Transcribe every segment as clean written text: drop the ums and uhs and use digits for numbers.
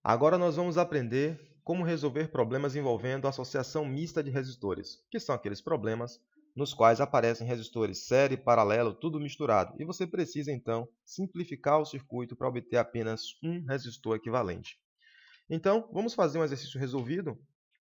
Agora nós vamos aprender como resolver problemas envolvendo associação mista de resistores, que são aqueles problemas nos quais aparecem resistores série, paralelo, tudo misturado, e você precisa então simplificar o circuito para obter apenas um resistor equivalente. Então, vamos fazer um exercício resolvido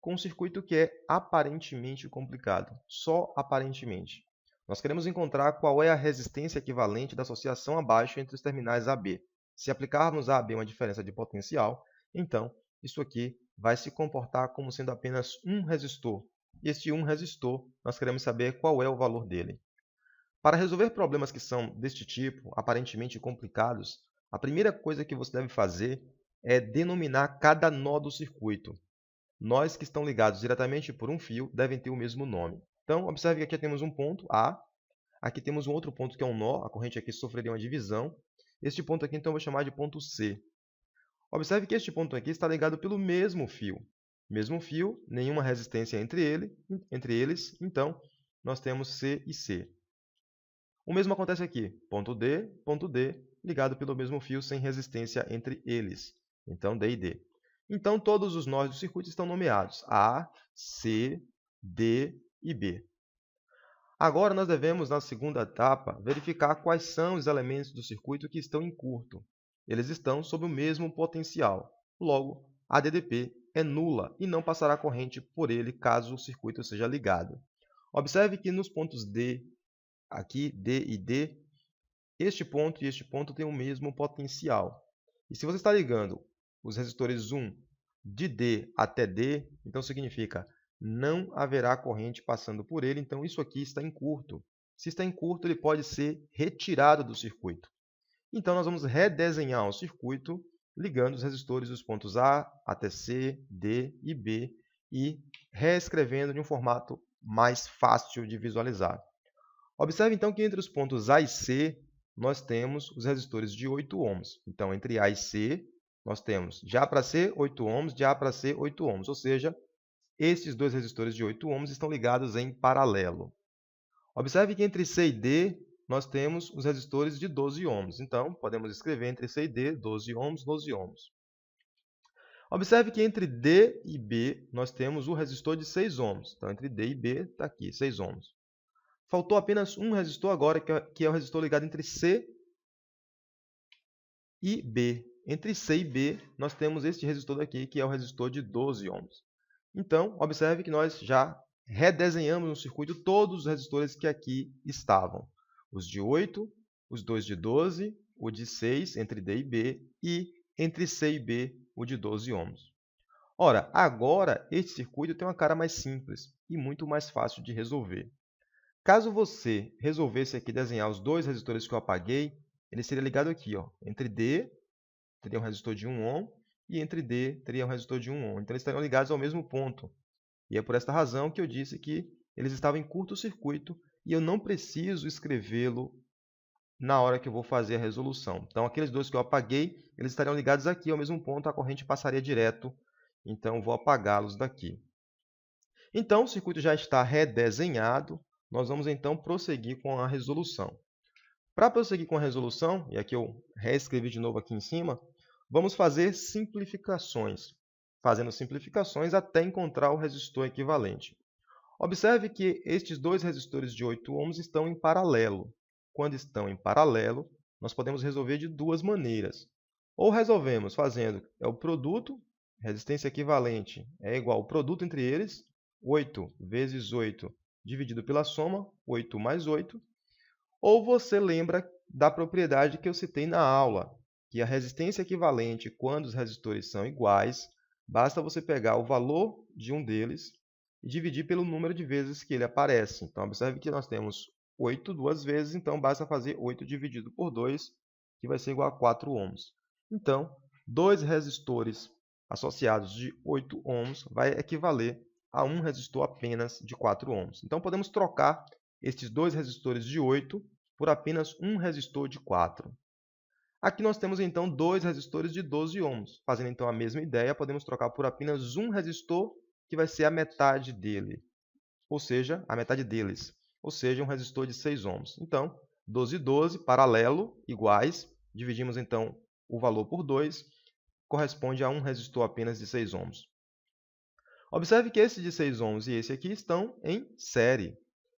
com um circuito que é aparentemente complicado, só aparentemente. Nós queremos encontrar qual é a resistência equivalente da associação abaixo entre os terminais AB. Se aplicarmos a AB uma diferença de potencial, então isso aqui vai se comportar como sendo apenas um resistor. E este um resistor, nós queremos saber qual é o valor dele. Para resolver problemas que são deste tipo, aparentemente complicados, a primeira coisa que você deve fazer é denominar cada nó do circuito. Nós que estão ligados diretamente por um fio devem ter o mesmo nome. Então, observe que aqui temos um ponto A, aqui temos um outro ponto que é um nó, a corrente aqui sofreria uma divisão. Este ponto aqui, então, eu vou chamar de ponto C. Observe que este ponto aqui está ligado pelo mesmo fio. Mesmo fio, nenhuma resistência entre eles, então nós temos C e C. O mesmo acontece aqui, ponto D, ligado pelo mesmo fio sem resistência entre eles. Então, D e D. Então, todos os nós do circuito estão nomeados A, C, D e B. Agora, nós devemos, na segunda etapa, verificar quais são os elementos do circuito que estão em curto. Eles estão sob o mesmo potencial. Logo, a DDP é nula e não passará corrente por ele caso o circuito seja ligado. Observe que nos pontos D, aqui, D e D, este ponto e este ponto têm o mesmo potencial. E se você está ligando os resistores 1 de D até D, então significa não haverá corrente passando por ele, então isso aqui está em curto. Se está em curto, ele pode ser retirado do circuito. Então, nós vamos redesenhar o circuito ligando os resistores dos pontos A até C, D e B e reescrevendo de um formato mais fácil de visualizar. Observe, então, que entre os pontos A e C, nós temos os resistores de 8 ohms. Então, entre A e C, nós temos de A para C, 8 ohms, de A para C, 8 ohms. Ou seja, estes dois resistores de 8 ohms estão ligados em paralelo. Observe que entre C e D, nós temos os resistores de 12 ohms. Então, podemos escrever entre C e D, 12 ohms, 12 ohms. Observe que entre D e B, nós temos o resistor de 6 ohms. Então, entre D e B, está aqui, 6 ohms. Faltou apenas um resistor agora, que é o resistor ligado entre C e B. Entre C e B, nós temos este resistor daqui, que é o resistor de 12 ohms. Então, observe que nós já redesenhamos no circuito todos os resistores que aqui estavam. Os de 8, os dois de 12, o de 6 entre D e B e entre C e B, o de 12 ohms. Ora, agora este circuito tem uma cara mais simples e muito mais fácil de resolver. Caso você resolvesse aqui desenhar os dois resistores que eu apaguei, ele seria ligado aqui, ó, entre D, teria um resistor de 1 ohm, e entre D, teria um resistor de 1 ohm. Então, eles estariam ligados ao mesmo ponto. E é por esta razão que eu disse que eles estavam em curto-circuito e eu não preciso escrevê-lo na hora que eu vou fazer a resolução. Então, aqueles dois que eu apaguei, eles estariam ligados aqui ao mesmo ponto, a corrente passaria direto. Então, eu vou apagá-los daqui. Então, o circuito já está redesenhado. Nós vamos, então, prosseguir com a resolução. Para prosseguir com a resolução, e aqui eu reescrevi de novo aqui em cima, vamos fazer simplificações, fazendo simplificações até encontrar o resistor equivalente. Observe que estes dois resistores de 8 ohms estão em paralelo. Quando estão em paralelo, nós podemos resolver de duas maneiras. Ou resolvemos fazendo o produto, resistência equivalente é igual ao produto entre eles, 8 vezes 8 dividido pela soma, 8 mais 8. Ou você lembra da propriedade que eu citei na aula, que a resistência equivalente, quando os resistores são iguais, basta você pegar o valor de um deles e dividir pelo número de vezes que ele aparece. Então, observe que nós temos 8 duas vezes, então basta fazer 8 dividido por 2, que vai ser igual a 4 ohms. Então, dois resistores associados de 8 ohms vai equivaler a um resistor apenas de 4 ohms. Então, podemos trocar estes dois resistores de 8 por apenas um resistor de 4. Aqui nós temos, então, dois resistores de 12 ohms. Fazendo, então, a mesma ideia, podemos trocar por apenas um resistor, que vai ser a metade dele, ou seja, a metade deles, ou seja, um resistor de 6 ohms. Então, 12 e 12, paralelo, iguais. Dividimos, então, o valor por 2. corresponde a um resistor apenas de 6 ohms. Observe que esse de 6 ohms e esse aqui estão em série.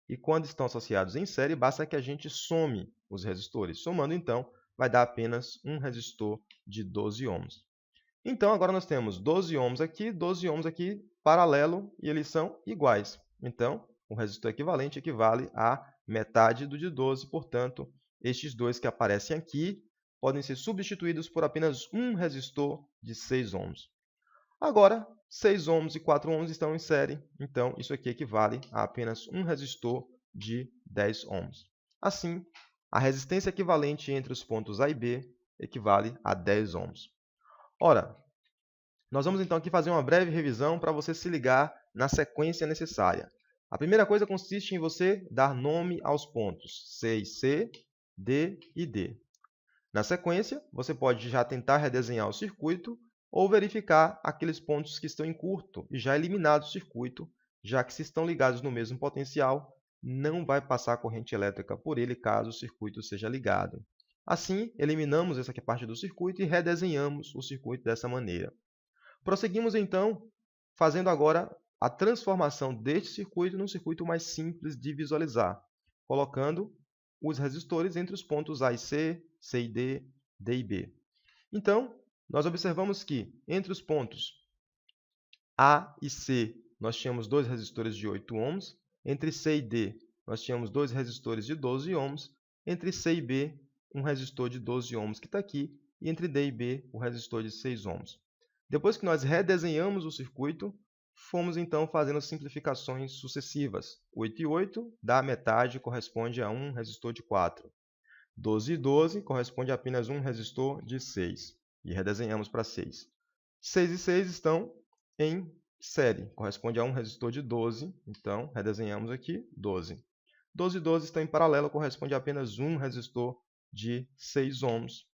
E quando estão associados em série, basta que a gente some os resistores. Somando, então, vai dar apenas um resistor de 12 ohms. Então, agora nós temos 12 ohms aqui, paralelo, e eles são iguais. Então, o resistor equivalente equivale a metade do de 12, portanto, estes dois que aparecem aqui podem ser substituídos por apenas um resistor de 6 ohms. Agora, 6 ohms e 4 ohms estão em série, então isso aqui equivale a apenas um resistor de 10 ohms. Assim, a resistência equivalente entre os pontos A e B equivale a 10 ohms. Ora, nós vamos então aqui fazer uma breve revisão para você se ligar na sequência necessária. A primeira coisa consiste em você dar nome aos pontos C e C, D e D. Na sequência, você pode já tentar redesenhar o circuito ou verificar aqueles pontos que estão em curto e já eliminar do circuito, já que se estão ligados no mesmo potencial, não vai passar corrente elétrica por ele caso o circuito seja ligado. Assim, eliminamos essa aqui parte do circuito e redesenhamos o circuito dessa maneira. Prosseguimos então, fazendo agora a transformação deste circuito num circuito mais simples de visualizar, colocando os resistores entre os pontos A e C, C e D, D e B. Então, nós observamos que entre os pontos A e C, nós tínhamos dois resistores de 8 ohms, entre C e D, nós tínhamos dois resistores de 12 ohms, entre C e B, um resistor de 12 ohms que está aqui, e entre D e B, o resistor de 6 ohms. Depois que nós redesenhamos o circuito, fomos então fazendo simplificações sucessivas. 8 e 8 dá a metade, corresponde a um resistor de 4. 12 e 12 corresponde a apenas um resistor de 6. E redesenhamos para 6. 6 e 6 estão em série, corresponde a um resistor de 12. Então, redesenhamos aqui 12. 12 e 12 estão em paralelo, corresponde a apenas um resistor de 6 ohms.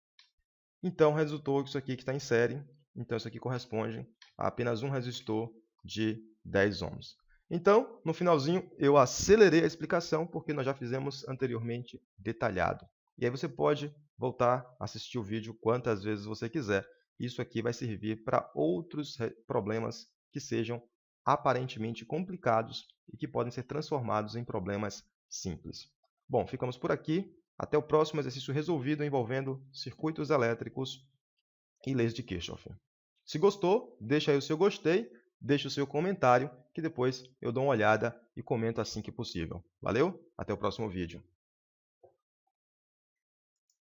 Então, resultou isso aqui que está em série. Então, isso aqui corresponde a apenas um resistor de 10 ohms. Então, no finalzinho, eu acelerei a explicação, porque nós já fizemos anteriormente detalhado. E aí você pode voltar a assistir o vídeo quantas vezes você quiser. Isso aqui vai servir para outros problemas que sejam aparentemente complicados e que podem ser transformados em problemas simples. Bom, ficamos por aqui. Até o próximo exercício resolvido envolvendo circuitos elétricos e leis de Kirchhoff. Se gostou, deixa aí o seu gostei, deixa o seu comentário, que depois eu dou uma olhada e comento assim que possível. Valeu? Até o próximo vídeo.